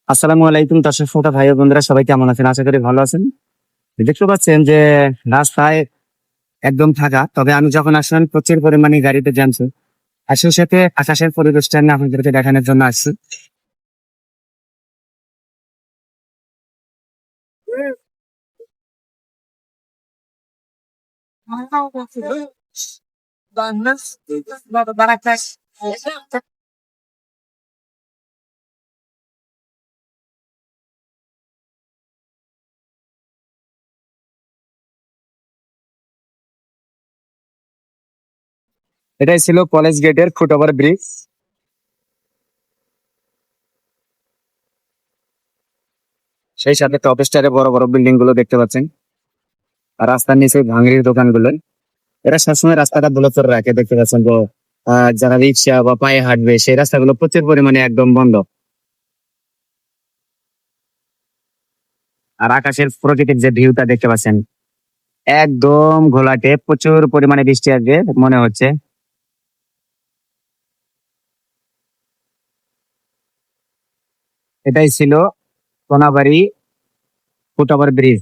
আসসালামু আলাইকুম দর্শক শ্রোতা ভাই ও বন্ধুরা, সবাই কেমন আছেন? আশা করি ভালো আছেন। দেখতে পাচ্ছেন যে রাস্তায় একদম ফাঁকা, তবে আমি যখন আসলাম প্রচুর পরিমাণে গাড়িতে জ্যাম ছিল। আর সেই সাথে আকাশের পরিবেশটা আমি আপনাদেরকে দেখানোর জন্য আসছি। এটাই ছিল কলেজ গেটের ফুটওভার ব্রিজ। সেই সাথে টপ স্টারের বড় বড় বিল্ডিং গুলো দেখতে পাচ্ছেন। আর রাস্তার নিচে ভাঙড়ির দোকানগুলো, এরা সবসময় রাস্তাটা ব্লক করে রাখে। দেখতে পাচ্ছেন যে যারা রিক্সা বা পায়ে হাঁটবে সেই রাস্তাগুলো প্রচুর পরিমাণে একদম বন্ধ। আর আকাশের প্রকৃতির যে ভিউটা দেখতে পাচ্ছেন, একদম ঘোলাটে, প্রচুর পরিমাণে বৃষ্টি আসবে মনে হচ্ছে। এটাই ছিল কোনাবাড়ি ফুটওভার ব্রিজ।